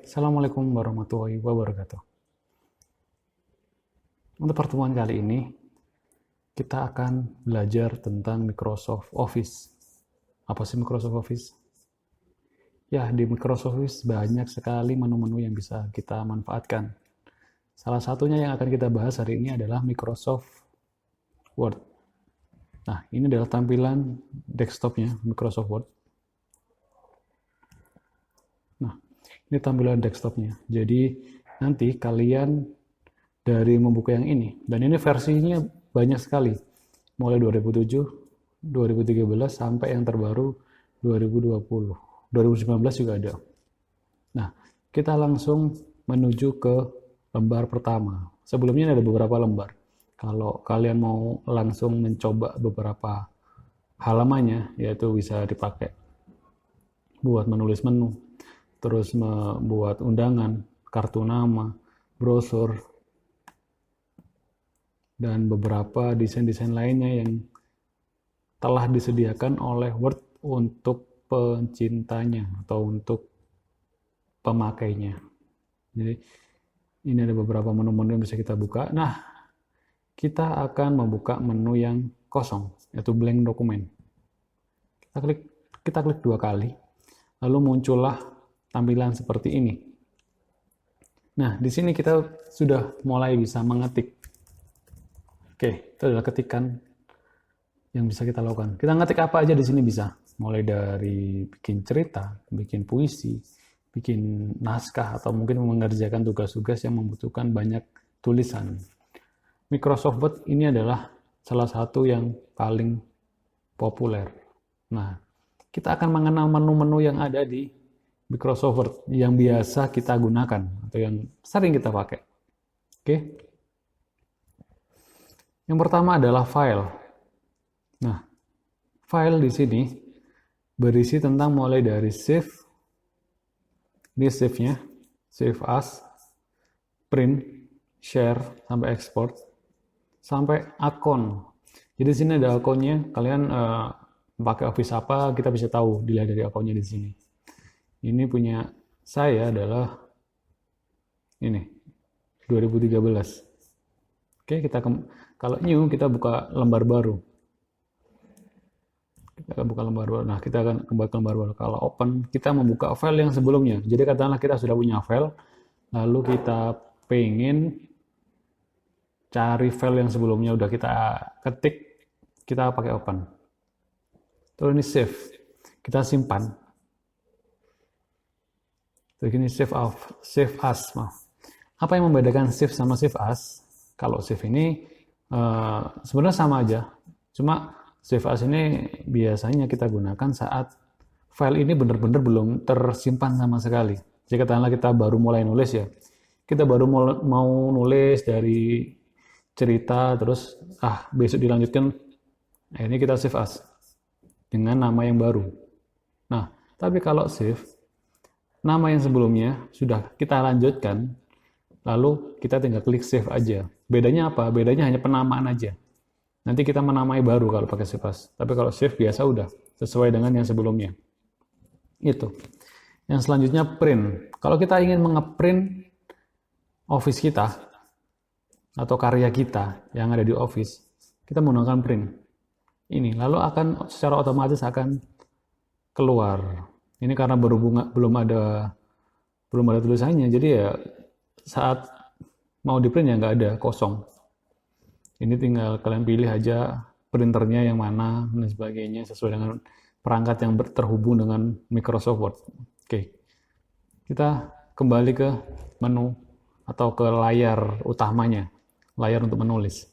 Assalamualaikum warahmatullahi wabarakatuh. Untuk pertemuan kali ini, kita akan belajar tentang Microsoft Office. Apa sih Microsoft Office? Ya, di Microsoft Office banyak sekali menu-menu yang bisa kita manfaatkan. Salah satunya yang akan kita bahas hari ini adalah Microsoft Word. Nah, ini adalah tampilan desktopnya Microsoft Word. Nah, ini tampilan desktopnya. Jadi, nanti kalian dari membuka yang ini, dan ini versinya banyak sekali, mulai 2007, 2013, sampai yang terbaru 2020. 2019 juga ada. Nah, kita langsung menuju ke lembar pertama. Sebelumnya ada beberapa lembar. Kalau kalian mau langsung mencoba beberapa halamannya, yaitu bisa dipakai buat menulis menu, terus membuat undangan, kartu nama, brosur, dan beberapa desain-desain lainnya yang telah disediakan oleh Word untuk pencintanya atau untuk pemakainya. Jadi ini ada beberapa menu-menu yang bisa kita buka. Nah, kita akan membuka menu yang kosong, yaitu blank dokumen. Kita klik 2 kali, lalu muncullah tampilan seperti ini. Nah, di sini kita sudah mulai bisa mengetik. Oke, itu adalah ketikan yang bisa kita lakukan. Kita ngetik apa aja di sini bisa. Mulai dari bikin cerita, bikin puisi, bikin naskah, atau mungkin mengerjakan tugas-tugas yang membutuhkan banyak tulisan. Microsoft Word ini adalah salah satu yang paling populer. Nah, kita akan mengenal menu-menu yang ada di Microsoft Word yang biasa kita gunakan atau yang sering kita pakai. Oke. Yang pertama adalah file. Nah, file di sini berisi tentang mulai dari save, ini save-nya, save as, print, share, sampai export, sampai akun. Jadi di sini ada akunnya, kalian pakai Office apa, kita bisa tahu dilihat dari akunnya di sini. Ini punya saya adalah ini 2013. Oke, kalau new kita buka lembar baru. Kita buka lembar baru. Nah, kita akan kembali ke lembar baru. Kalau open, kita membuka file yang sebelumnya. Jadi katakanlah kita sudah punya file, lalu kita pengen cari file yang sebelumnya udah kita ketik, kita pakai open. Terus ini save, kita simpan. Terus ini save as. Apa yang membedakan save sama save as? Kalau save ini sebenarnya sama aja, cuma save as ini biasanya kita gunakan saat file ini benar-benar belum tersimpan sama sekali. Jadi katakanlah kita baru mulai nulis ya, kita baru mau nulis dari cerita, terus besok dilanjutkan, ini kita save as dengan nama yang baru. Nah, tapi kalau save, nama yang sebelumnya sudah kita lanjutkan, lalu kita tinggal klik save aja. Bedanya apa? Bedanya hanya penamaan aja. Nanti kita menamai baru kalau pakai save as. Tapi kalau save biasa udah sesuai dengan yang sebelumnya. Itu. Yang selanjutnya print. Kalau kita ingin mengeprint Office kita atau karya kita yang ada di Office, kita menggunakan print. Ini lalu akan secara otomatis akan keluar. Ini karena belum ada tulisannya, jadi ya saat mau di print ya nggak ada, kosong. Ini tinggal kalian pilih aja printernya yang mana dan sebagainya sesuai dengan perangkat yang terhubung dengan Microsoft Word. Oke, kita kembali ke menu atau ke layar utamanya, layar untuk menulis.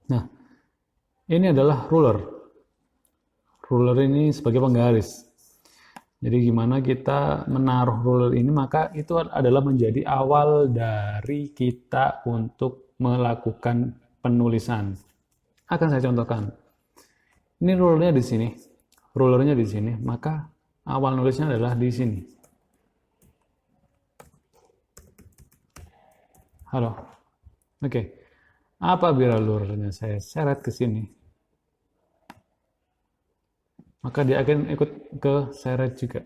Nah, ini adalah ruler. Ruler ini sebagai penggaris. Jadi gimana kita menaruh ruler ini, maka itu adalah menjadi awal dari kita untuk melakukan penulisan. Akan saya contohkan. Ini rulernya di sini. Rulernya di sini, maka awal nulisnya adalah di sini. Halo. Oke. Apabila rulernya saya seret ke sini, maka dia akan ikut ke seret juga.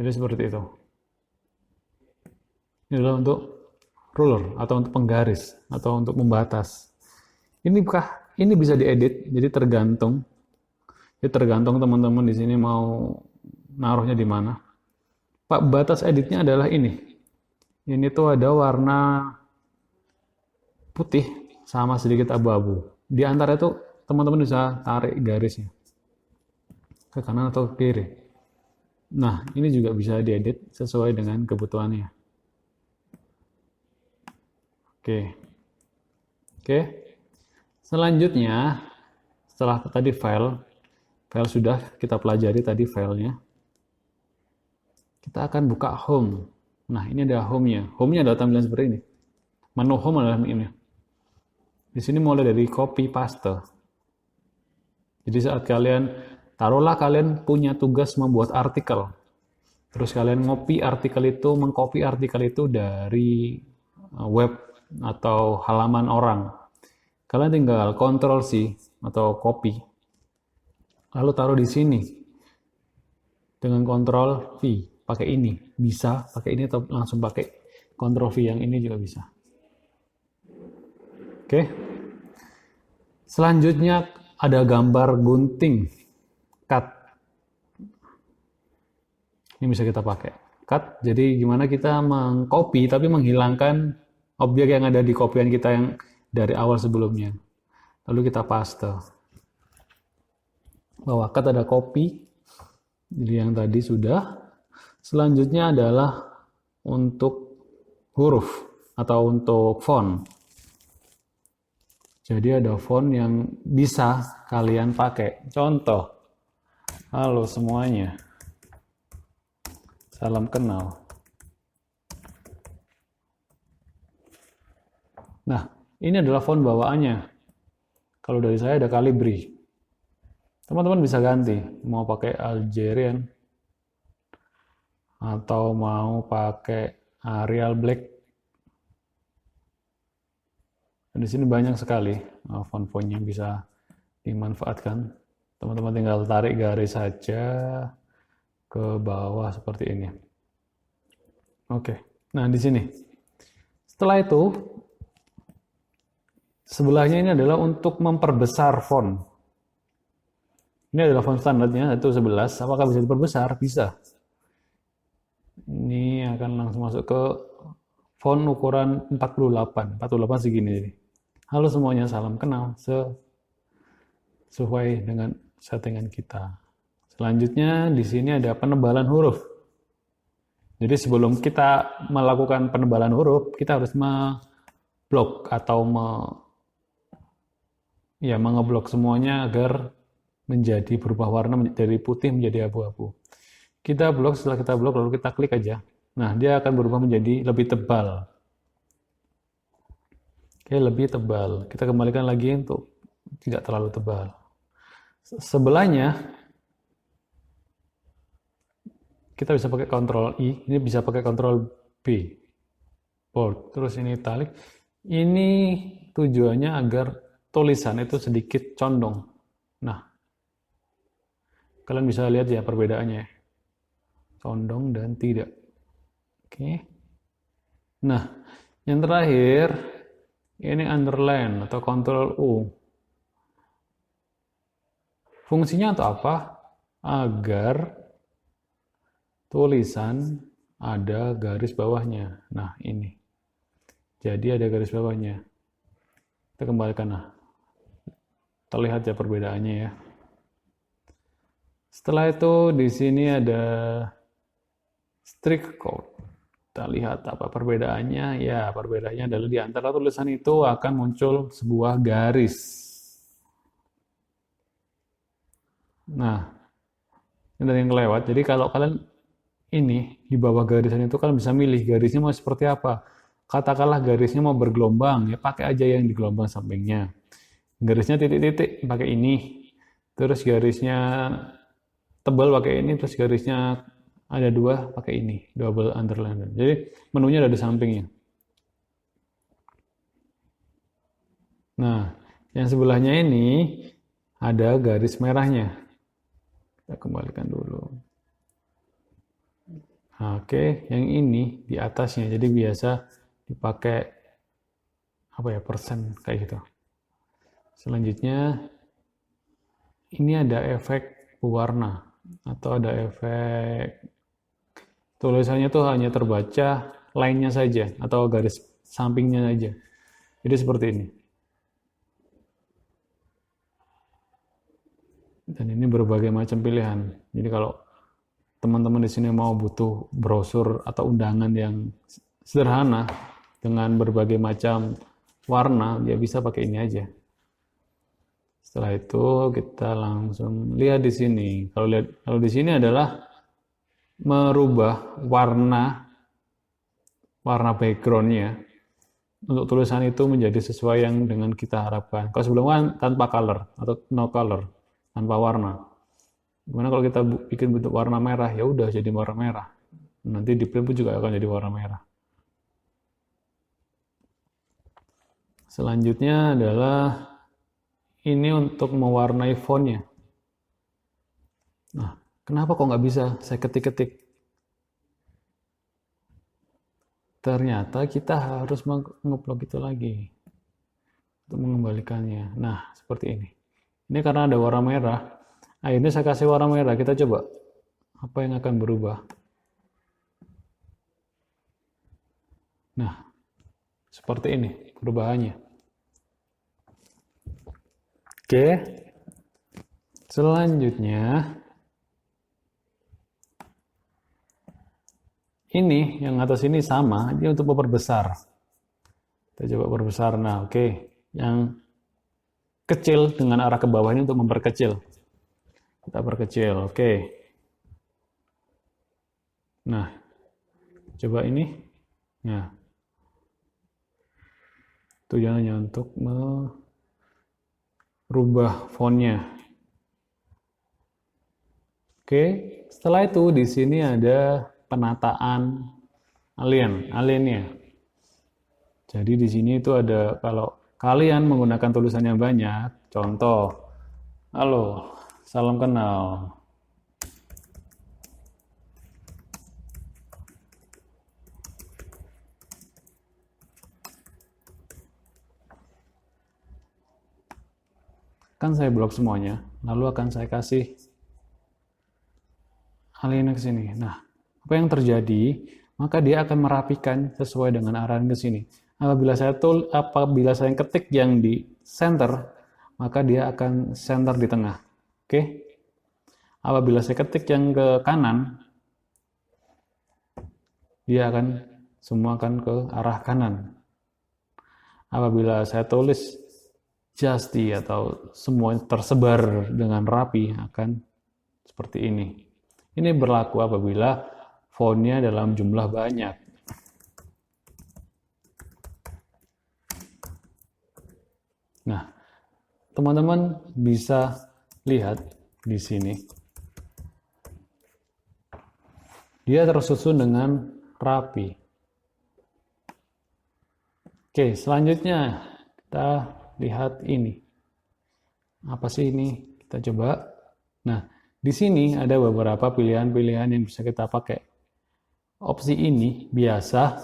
Jadi seperti itu. Ini adalah untuk ruler atau untuk penggaris atau untuk membatas. Ini bisa diedit, jadi tergantung. Jadi tergantung teman-teman di sini mau naruhnya di mana. Pak, batas editnya adalah ini. Ini tuh ada warna putih sama sedikit abu-abu. Di antara itu teman-teman bisa tarik garisnya ke kanan atau ke kiri. Nah, ini juga bisa diedit sesuai dengan kebutuhannya. Oke. Oke. Selanjutnya, setelah tadi file sudah kita pelajari tadi filenya. Kita akan buka home. Nah, ini ada home-nya. Home-nya adalah tampilan seperti ini. Menu home adalah ini. Di sini mulai dari copy paste. Jadi saat taruhlah kalian punya tugas membuat artikel. Terus kalian mengcopy artikel itu dari web atau halaman orang. Kalian tinggal Ctrl+C atau copy. Lalu taruh di sini. Dengan Ctrl+V. Pakai ini. Bisa pakai ini atau langsung pakai Ctrl+V yang ini juga bisa. Oke. Selanjutnya ada gambar gunting. Cut. Ini bisa kita pakai. Cut. Jadi gimana kita mengcopy tapi menghilangkan objek yang ada di copyan kita yang dari awal sebelumnya. Lalu kita paste. Bawah cut ada copy. Jadi yang tadi sudah. Selanjutnya adalah untuk huruf atau untuk font. Jadi ada font yang bisa kalian pakai. Contoh. Halo semuanya. Salam kenal. Nah, ini adalah font bawaannya. Kalau dari saya ada Calibri. Teman-teman bisa ganti. Mau pakai Algerian. Atau mau pakai Arial Black. Di sini banyak sekali font-font yang bisa dimanfaatkan. Teman-teman tinggal tarik garis saja ke bawah seperti ini. Oke. Nah, di sini. Setelah itu sebelahnya ini adalah untuk memperbesar font. Ini adalah font standarnya, itu 11. Apakah bisa diperbesar? Bisa. Ini akan langsung masuk ke font ukuran 48. 48 segini. Halo semuanya, salam kenal. Sesuai dengan settingan kita. Selanjutnya di sini ada penebalan huruf. Jadi sebelum kita melakukan penebalan huruf, kita harus ngeblok atau mengeblok semuanya agar menjadi berubah warna dari putih menjadi abu-abu. Kita blok, setelah kita blok lalu kita klik aja. Nah, dia akan berubah menjadi lebih tebal. Oke, lebih tebal. Kita kembalikan lagi untuk tidak terlalu tebal. Sebelahnya kita bisa pakai Ctrl I, ini bisa pakai Ctrl B. Bold. Terus ini italic. Ini tujuannya agar tulisan itu sedikit condong. Nah, kalian bisa lihat ya perbedaannya. Condong dan tidak. Oke. Nah, yang terakhir ini underline atau Ctrl U. Fungsinya untuk apa? Agar tulisan ada garis bawahnya. Nah, ini. Jadi ada garis bawahnya. Kita kembalikan. Nah, terlihat ya perbedaannya ya. Setelah itu di sini ada strict code. Kita lihat apa perbedaannya. Ya, perbedaannya adalah di antara tulisan itu akan muncul sebuah garis. Nah, ini ada yang kelewat. Jadi kalau kalian ini di bawah garisan itu kalian bisa milih garisnya mau seperti apa. Katakanlah garisnya mau bergelombang, ya pakai aja yang di gelombang sampingnya. Garisnya titik-titik pakai ini. Terus garisnya tebal pakai ini, terus garisnya ada dua pakai ini, double underline. Jadi menunya ada di sampingnya. Nah, yang sebelahnya ini ada garis merahnya. Kita kembalikan dulu. Oke, yang ini di atasnya. Jadi biasa dipakai apa ya, persen kayak gitu. Selanjutnya ini ada efek pewarna atau ada efek tulisannya tuh hanya terbaca line-nya saja atau garis sampingnya saja. Jadi seperti ini. Dan ini berbagai macam pilihan. Jadi kalau teman-teman di sini mau butuh brosur atau undangan yang sederhana dengan berbagai macam warna, ya bisa pakai ini aja. Setelah itu kita langsung lihat di sini. Kalau di sini adalah merubah warna backgroundnya untuk tulisan itu menjadi sesuai yang dengan kita harapkan. Kalau sebelumnya kan tanpa color atau no color, tanpa warna. Gimana kalau kita bikin bentuk warna merah, ya udah jadi warna merah. Nanti di print pun juga akan jadi warna merah. Selanjutnya adalah ini untuk mewarnai fontnya. Nah, kenapa kok nggak bisa saya ketik-ketik? Ternyata kita harus mengeplok itu lagi untuk mengembalikannya. Nah, seperti ini. Ini karena ada warna merah. Akhirnya saya kasih warna merah. Kita coba apa yang akan berubah. Nah, seperti ini perubahannya. Oke. Selanjutnya ini yang atas ini sama, ini untuk memperbesar. Kita coba perbesar. Nah, oke. Yang kecil dengan arah ke bawah ini untuk memperkecil. Kita perkecil, oke. Nah, coba ini. Nah, tujuannya untuk merubah fontnya. Oke, setelah itu di sini ada penataan aliennya. Jadi di sini itu ada, kalau kalian menggunakan tulisan yang banyak, contoh, halo, salam kenal. Kan saya blok semuanya, lalu akan saya kasih aliennya ke sini. Nah, apa yang terjadi? Maka dia akan merapikan sesuai dengan arahan ke sini. Apabila saya ketik yang di center, maka dia akan center di tengah. Oke? Apabila saya ketik yang ke kanan, dia akan semua akan ke arah kanan. Apabila saya tulis Justy atau semua tersebar dengan rapi, akan seperti ini. Ini berlaku apabila fontnya dalam jumlah banyak. Nah, teman-teman bisa lihat di sini. Dia tersusun dengan rapi. Oke, selanjutnya kita lihat ini. Apa sih ini? Kita coba. Nah, di sini ada beberapa pilihan-pilihan yang bisa kita pakai. Opsi ini biasa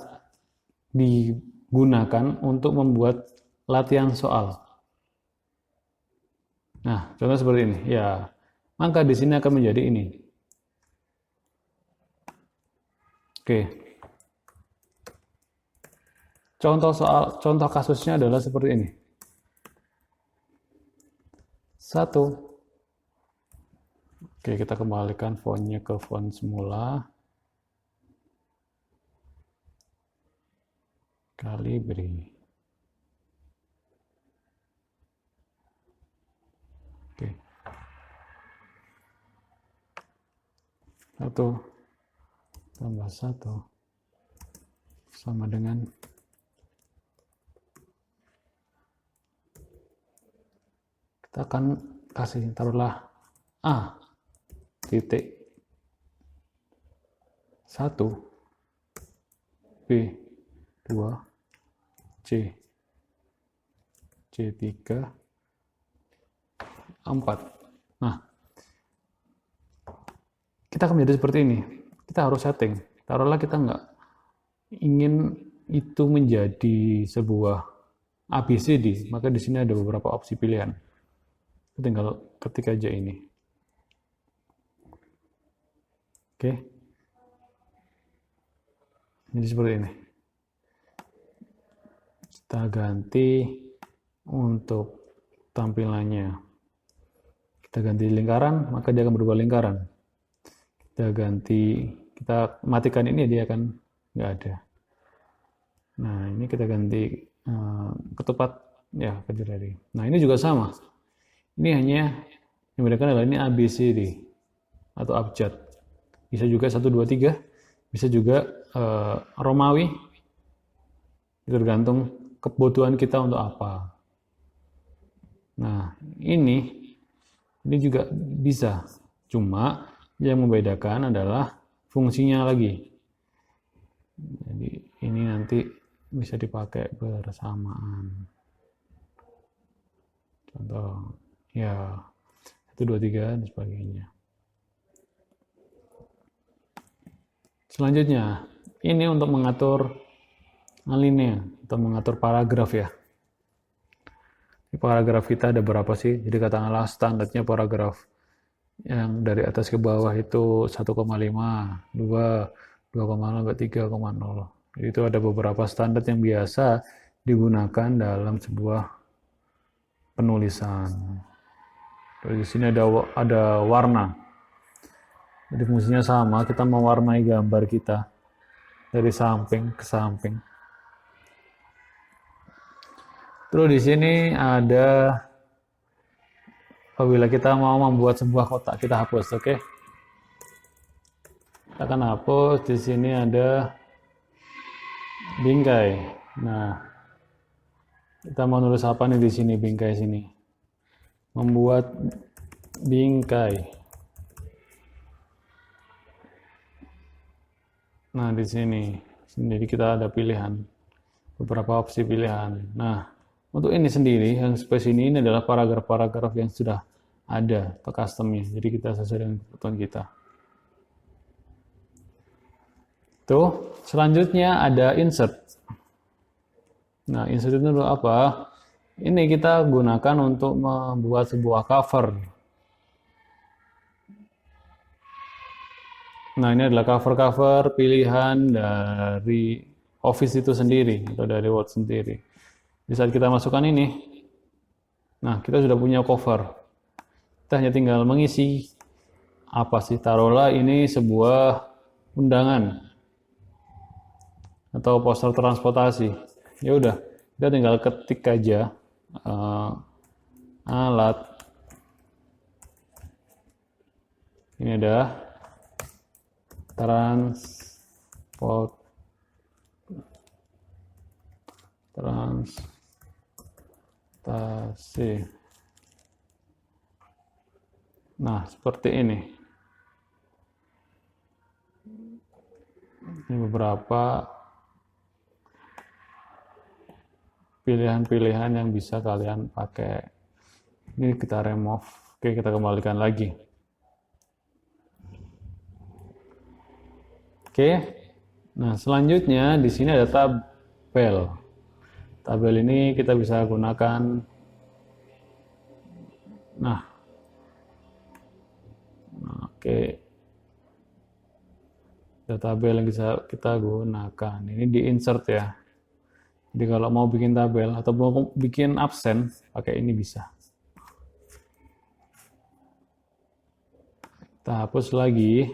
digunakan untuk membuat latihan soal. Nah, contoh seperti ini. Ya, maka di sini akan menjadi ini. Oke. Contoh kasusnya adalah seperti ini. 1. Oke, kita kembalikan fontnya ke font semula. Calibri. Oke. 1 tambah 1 sama dengan kita akan kasih, taruhlah A titik 1 B 2 C 3 4. Nah, kita akan menjadi seperti ini. Kita harus setting. Taruhlah kita nggak ingin itu menjadi sebuah ABCD, maka di sini ada beberapa opsi pilihan. Tinggal ketik aja ini. Oke. Jadi seperti ini. Kita ganti untuk tampilannya. Kita ganti lingkaran, maka dia akan berubah lingkaran. Kita matikan ini, dia akan nggak ada. Nah, ini kita ganti ketupat, ya, tadi. Nah, ini juga sama. Ini hanya yang membedakan adalah ini ABCD atau abjad. Bisa juga 1, 2, 3, bisa juga Romawi. Itu tergantung kebutuhan kita untuk apa. Nah, ini juga bisa. Cuma yang membedakan adalah fungsinya lagi. Jadi ini nanti bisa dipakai bersamaan. Contoh, ya 1, 2, 3 dan sebagainya. Selanjutnya, ini untuk mengatur alinea atau mengatur paragraf ya. Di paragraf kita ada berapa sih? Jadi katakanlah standarnya paragraf yang dari atas ke bawah itu 1,5, 2, 2,0 sampai 3,0. Jadi itu ada beberapa standar yang biasa digunakan dalam sebuah penulisan. Di sini ada warna. Jadi fungsinya sama, kita mewarnai gambar kita dari samping ke samping. Terus di sini ada apabila kita mau membuat sebuah kotak, kita hapus, oke? Kita akan hapus. Di sini ada bingkai. Nah, kita mau nulis apa nih di sini bingkai sini? Membuat bingkai. Nah, di sini. Jadi kita ada pilihan. Beberapa opsi pilihan. Nah, untuk ini sendiri, yang space ini adalah paragraf-paragraf yang sudah ada atau customnya. Jadi kita sesuai dengan kebutuhan kita. Tuh, selanjutnya ada insert. Nah, insert itu apa? Ini kita gunakan untuk membuat sebuah cover. Nah, ini adalah cover-cover pilihan dari Office itu sendiri, atau dari Word sendiri. Di saat kita masukkan ini, nah, kita sudah punya cover. Kita hanya tinggal mengisi apa sih, taruhlah ini sebuah undangan atau poster transportasi. Ya udah, kita tinggal ketik aja alat. Ini ada transportasi. Nah, seperti ini. Ini beberapa pilihan-pilihan yang bisa kalian pakai. Ini kita remove. Oke, kita kembalikan lagi. Oke. Nah, selanjutnya di sini ada tabel. Tabel ini kita bisa gunakan. Nah, oke. Ada tabel yang bisa kita gunakan. Ini di insert ya. Jadi kalau mau bikin tabel atau mau bikin absen, pakai ini bisa. Kita hapus lagi.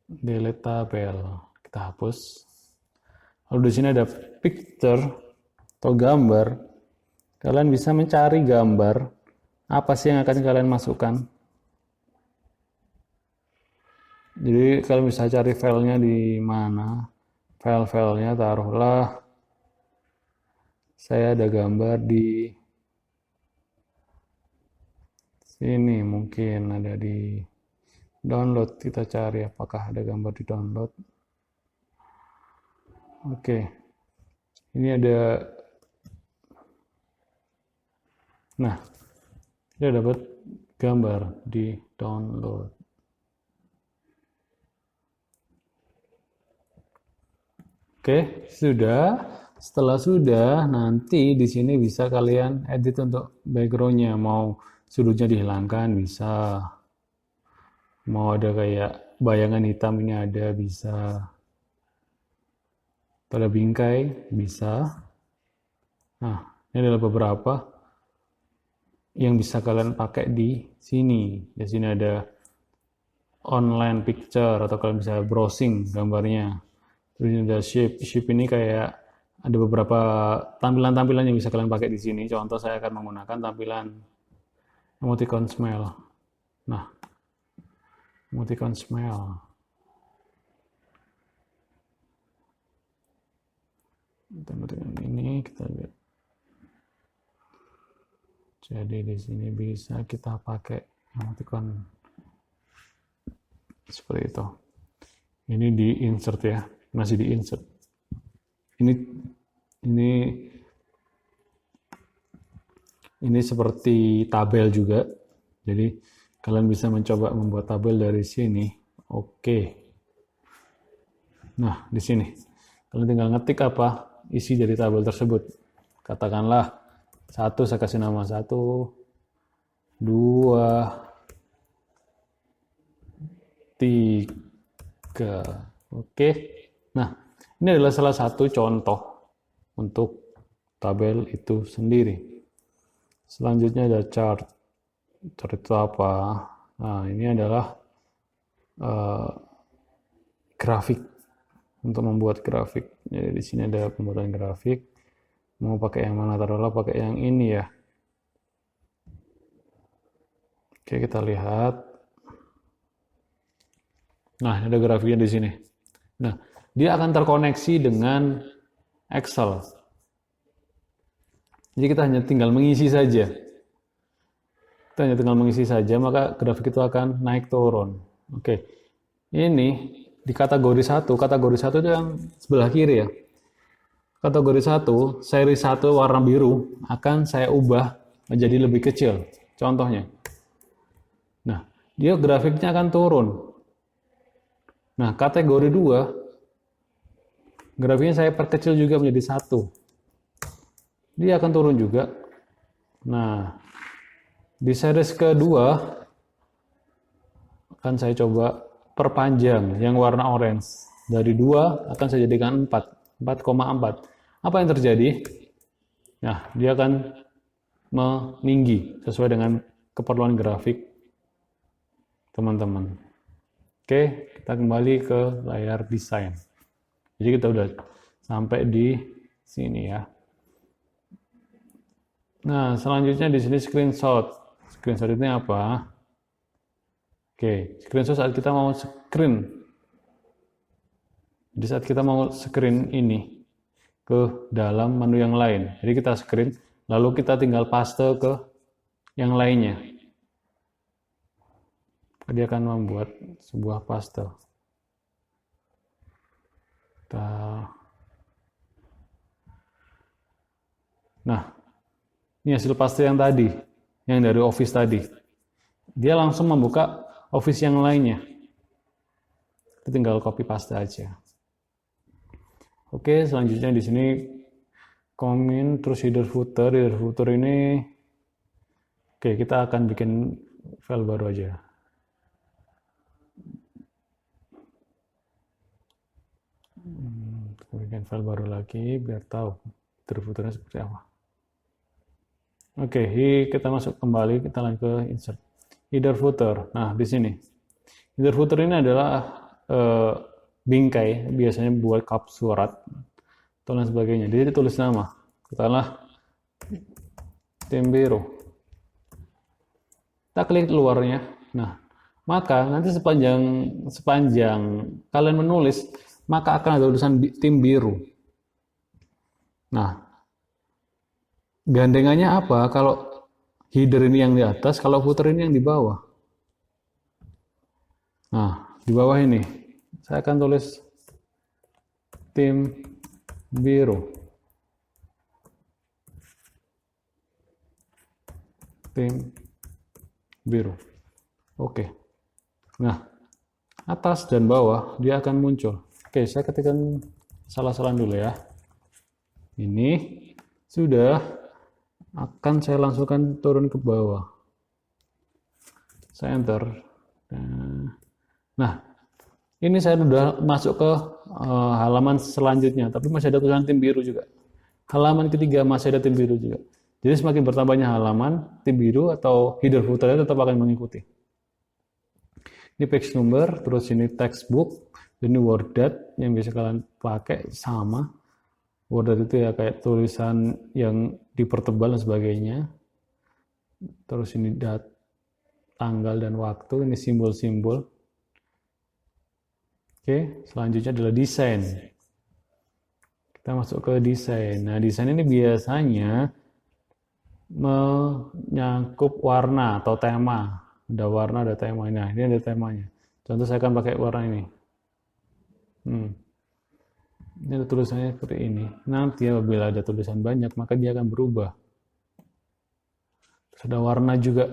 Delete tabel. Kita hapus. Lalu di sini ada picture atau gambar. Kalian bisa mencari gambar apa sih yang akan kalian masukkan. Jadi kalian bisa cari filenya di mana. File-filenya taruhlah saya ada gambar di sini, mungkin ada di download. Kita cari apakah ada gambar di download. Oke, ini ada. Nah, kita dapat gambar di download. Oke, sudah. Setelah sudah, nanti di sini bisa kalian edit untuk backgroundnya. Mau sudutnya dihilangkan, bisa. Mau ada kayak bayangan hitam ini ada, bisa. Pada bingkai, bisa. Nah, ini adalah beberapa yang bisa kalian pakai di sini. Di sini ada online picture atau kalian bisa browsing gambarnya. Terus ini ada shape. Shape ini kayak ada beberapa tampilan-tampilan yang bisa kalian pakai di sini. Contoh saya akan menggunakan tampilan emoticon smile. Nah, emoticon smile. Dengan ini kita lihat. Jadi di sini bisa kita pakai emoticon seperti itu. Ini di insert ya, masih di insert. Ini seperti tabel juga. Jadi kalian bisa mencoba membuat tabel dari sini. Oke. Nah, di sini kalian tinggal ngetik apa isi dari tabel tersebut. Katakanlah 1, saya kasih nama 1, 2, 3. Oke. Nah, ini adalah salah satu contoh untuk tabel itu sendiri. Selanjutnya ada chart. Chart itu apa? Nah, ini adalah grafik. Untuk membuat grafik. Jadi di sini ada pembuatan grafik. Mau pakai yang mana? Taruhlah pakai yang ini ya. Oke, kita lihat. Nah, ada grafiknya di sini. Nah, dia akan terkoneksi dengan Excel. Jadi kita hanya tinggal mengisi saja. Kita hanya tinggal mengisi saja, maka grafik itu akan naik turun. Oke. Ini di kategori 1 itu yang sebelah kiri ya. Kategori 1, seri 1 warna biru akan saya ubah menjadi lebih kecil. Contohnya. Nah, dia grafiknya akan turun. Nah, kategori 2, grafiknya saya perkecil juga menjadi 1. Dia akan turun juga. Nah, di series kedua, akan saya coba perpanjang yang warna orange. Dari 2 akan saya jadikan 4,4. Apa yang terjadi? Nah, dia akan meninggi sesuai dengan keperluan grafik teman-teman. Oke, kita kembali ke layar desain. Jadi kita udah sampai di sini ya. Nah, selanjutnya di sini screenshot. Screenshot ini apa? Oke, screenshot saat kita mau screen. Di saat kita mau screen ini ke dalam menu yang lain. Jadi kita screen, lalu kita tinggal paste ke yang lainnya. Dia akan membuat sebuah paste. Nah, ini hasil paste yang tadi, yang dari Office tadi. Dia langsung membuka Office yang lainnya. Kita tinggal copy paste aja. Oke, selanjutnya di sini comment, terus header footer. Header footer ini, oke, kita akan bikin file baru aja. Bikin file baru lagi biar tahu header footernya seperti apa. Oke, kita masuk kembali, kita lanjut ke insert header footer. Nah, di sini header footer ini adalah bingkai, biasanya buat kap surat atau lain sebagainya. Jadi ditulis nama, katakanlah tim biru. Kita klik luarnya. Nah, maka nanti sepanjang kalian menulis, maka akan ada tulisan tim biru. Nah, gandengannya apa? Kalau header ini yang di atas, kalau footer ini yang di bawah. Nah, di bawah ini saya akan tulis tim biru. Tim biru. Oke. Nah, atas dan bawah dia akan muncul. Oke, saya ketikkan salah-salah dulu ya. Ini sudah akan saya langsungkan turun ke bawah. Saya enter. Nah, ini saya sudah masuk ke halaman selanjutnya, tapi masih ada tulisan tim biru juga. Halaman ketiga masih ada tim biru juga. Jadi semakin bertambahnya halaman, tim biru atau header footernya tetap akan mengikuti. Ini page number, terus ini textbook, ini WordDat yang bisa kalian pakai sama. WordDat itu ya kayak tulisan yang dipertebal dan sebagainya. Terus ini tanggal dan waktu, ini simbol-simbol. Oke, selanjutnya adalah desain. Kita masuk ke desain. Nah, desain ini biasanya menyangkut warna atau tema. Ada warna, ada tema. Nah, ini ada temanya. Contoh saya akan pakai warna ini. Ini ada tulisannya seperti ini. Nanti apabila ada tulisan banyak, maka dia akan berubah. Terus ada warna juga.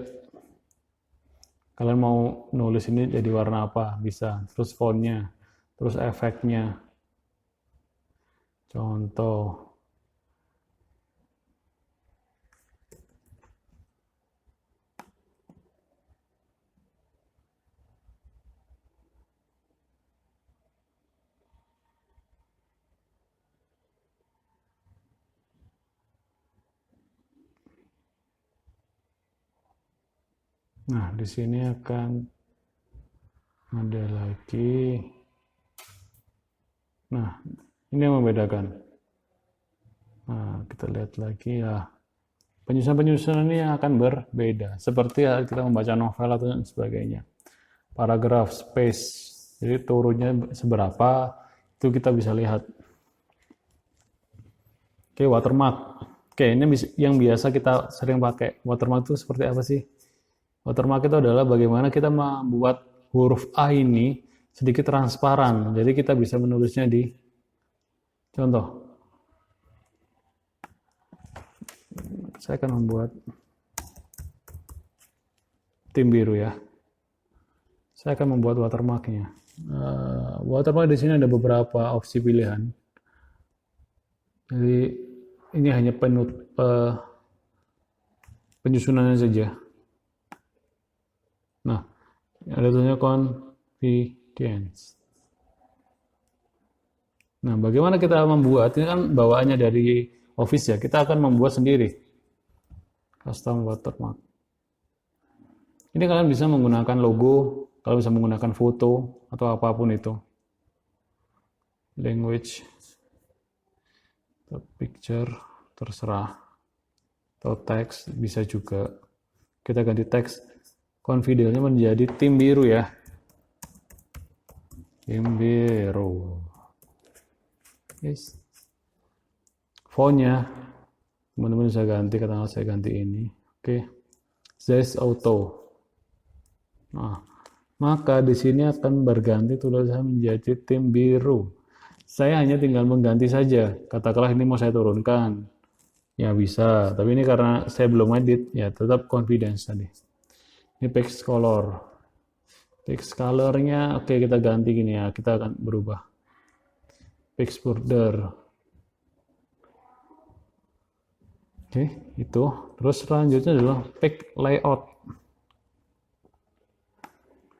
Kalian mau nulis ini jadi warna apa? Bisa. Terus fontnya. Terus efeknya. Contoh. Nah, di sini akan ada lagi. Nah, ini yang membedakan. Nah, kita lihat lagi ya. Penyusunan-penyusunan ini akan berbeda. Seperti kita membaca novel atau sebagainya. Paragraf, space. Jadi turunnya seberapa, itu kita bisa lihat. Oke, watermark. Oke, ini yang biasa kita sering pakai. Watermark itu seperti apa sih? Watermark itu adalah bagaimana kita membuat huruf A ini sedikit transparan. Jadi kita bisa menulisnya di contoh. Saya akan membuat tim biru ya. Saya akan membuat watermarknya. Watermark di sini ada beberapa opsi pilihan. Jadi ini hanya penyusunannya saja. Nah, ada tulisannya confidence. Nah, bagaimana kita membuat? Ini kan bawaannya dari Office ya. Kita akan membuat sendiri. Custom watermark. Ini kalian bisa menggunakan logo, kalian bisa menggunakan foto atau apapun itu. Language, atau picture, terserah. Atau teks bisa juga. Kita ganti teks. Confidence-nya menjadi tim biru ya. Tim biru. Yes. Fontnya teman-teman bisa ganti, katakanlah saya ganti ini. Oke. Size auto. Nah, maka di sini akan berganti tulisan menjadi tim biru. Saya hanya tinggal mengganti saja. Katakanlah ini mau saya turunkan. Ya bisa, tapi ini karena saya belum edit, ya tetap confidence tadi. Ini text color. Text colornya oke, kita ganti gini ya, kita akan berubah. Text border. Oke, itu. Terus selanjutnya adalah page layout.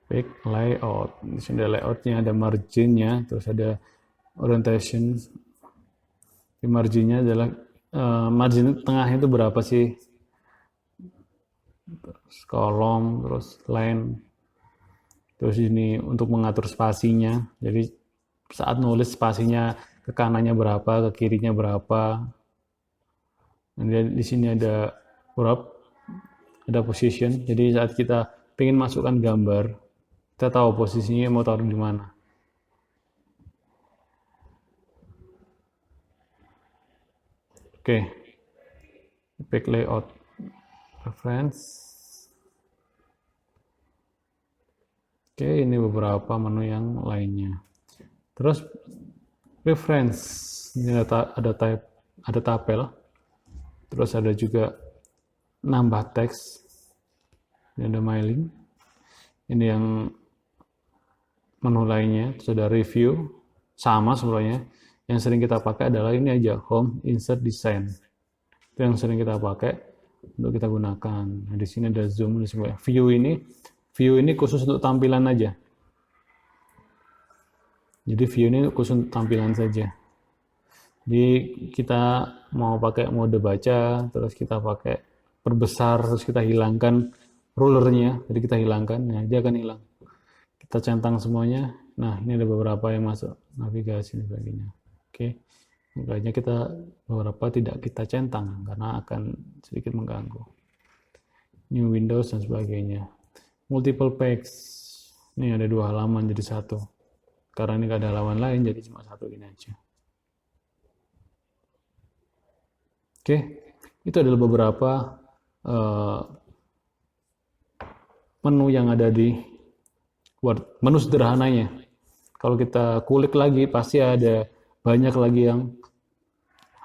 Page layout. Di sini ada layoutnya, ada marginnya, terus ada orientation. Di marginnya adalah margin tengahnya itu berapa sih? Terus kolom, terus line. Terus ini untuk mengatur spasinya. Jadi saat nulis spasinya ke kanannya berapa, ke kirinya berapa. Dan di sini ada crop, ada position. Jadi saat kita ingin masukkan gambar, kita tahu posisinya mau taruh di mana. Oke, page layout, reference. Oke, ini beberapa menu yang lainnya. Terus reference, ini ada tabel. Terus ada juga nambah teks. Ini ada mailing. Ini yang menu lainnya. Terus ada review. Sama sebenarnya. Yang sering kita pakai adalah ini aja, Home, Insert, Design. Itu yang sering kita pakai untuk kita gunakan. Nah, di sini ada zoom dan sebagainya. View ini khusus untuk tampilan aja. Jadi view ini khusus untuk tampilan saja. Jadi kita mau pakai mode baca, terus kita pakai perbesar, terus kita hilangkan rulernya, jadi kita hilangkan, nah dia akan hilang. Kita centang semuanya. Nah, ini ada beberapa yang masuk, navigasi dan sebagainya. Oke, makanya kita beberapa tidak kita centang karena akan sedikit mengganggu. New Windows dan sebagainya. Multiple page, ini ada 2 halaman jadi 1. Karena ini gak ada halaman lain, jadi cuma 1 ini aja. Oke, itu adalah beberapa menu yang ada di Word. Menu sederhananya. Kalau kita kulik lagi, pasti ada banyak lagi yang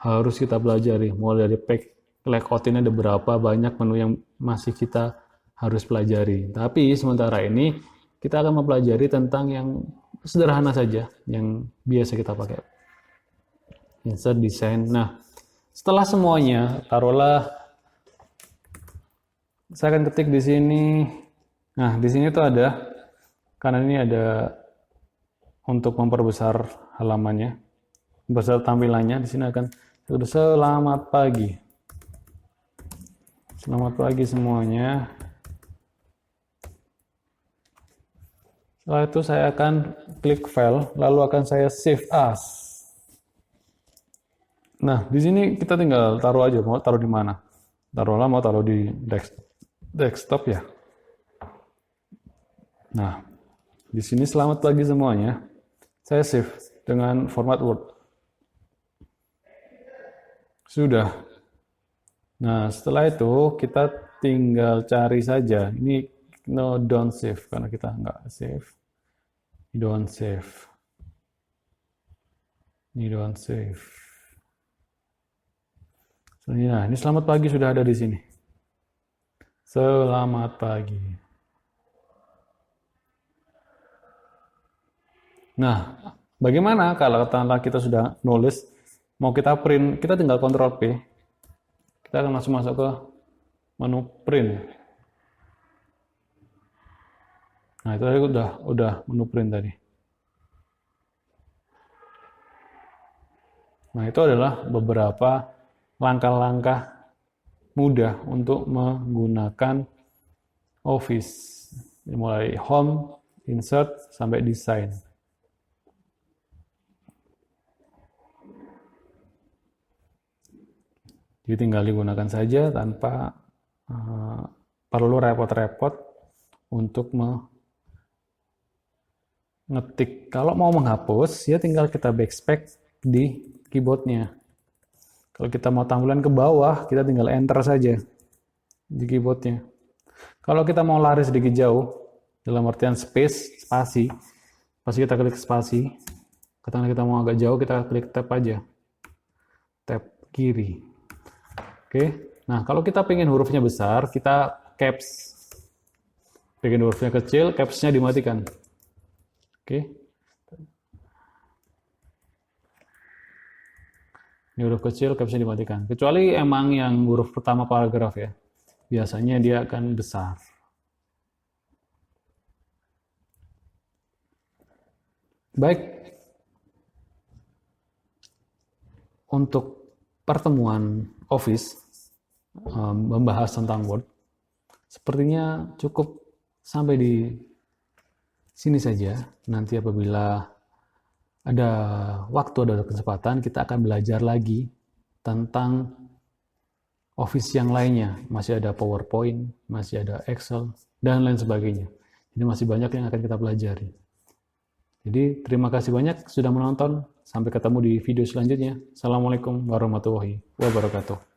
harus kita pelajari. Mulai dari page layout ini ada berapa banyak menu yang masih kita harus pelajari. Tapi sementara ini kita akan mempelajari tentang yang sederhana saja, yang biasa kita pakai. Insert, Design. Nah, setelah semuanya, taruhlah saya akan ketik di sini. Nah, di sini tuh ada, karena ini ada untuk memperbesar halamannya, besar tampilannya. Di sini akan selamat pagi. Selamat pagi semuanya. Setelah itu saya akan klik file, lalu akan saya save as. Nah, di sini kita tinggal taruh aja, mau taruh di mana. Taruhlah mau taruh di desktop ya. Nah, di sini selamat pagi semuanya. Saya save dengan format Word. Sudah. Nah, setelah itu kita tinggal cari saja. Ini no don't save karena kita nggak save. Don't save. Ini don't save. Nah, ini selamat pagi sudah ada di sini. Selamat pagi. Nah, bagaimana kalau katakanlah kita sudah nulis, mau kita print, kita tinggal Ctrl P. Kita akan langsung masuk ke menu print. Nah, itu tadi udah menu print tadi. Nah, itu adalah beberapa langkah-langkah mudah untuk menggunakan Office. Mulai Home, Insert, sampai Design. Jadi tinggal digunakan saja tanpa perlu repot-repot untuk mengetik. Kalau mau menghapus, ya tinggal kita backspace di keyboardnya. Kalau kita mau tampilan ke bawah, kita tinggal enter saja di keyboardnya. Kalau kita mau lari sedikit jauh, dalam artian spasi, pasti kita klik spasi. Ketika kita mau agak jauh, kita klik tab aja. Tab kiri. Oke, nah kalau kita pengen hurufnya besar, kita caps. Pengen hurufnya kecil, capsnya dimatikan. Oke. Ini huruf kecil, capsnya dimatikan. Kecuali emang yang huruf pertama paragraf ya. Biasanya dia akan besar. Baik. Untuk pertemuan Office membahas tentang Word, sepertinya cukup sampai di sini saja. Nanti apabila ada waktu, ada kesempatan, kita akan belajar lagi tentang Office yang lainnya. Masih ada PowerPoint, masih ada Excel, dan lain sebagainya. Jadi masih banyak yang akan kita pelajari. Jadi terima kasih banyak sudah menonton. Sampai ketemu di video selanjutnya. Assalamualaikum warahmatullahi wabarakatuh.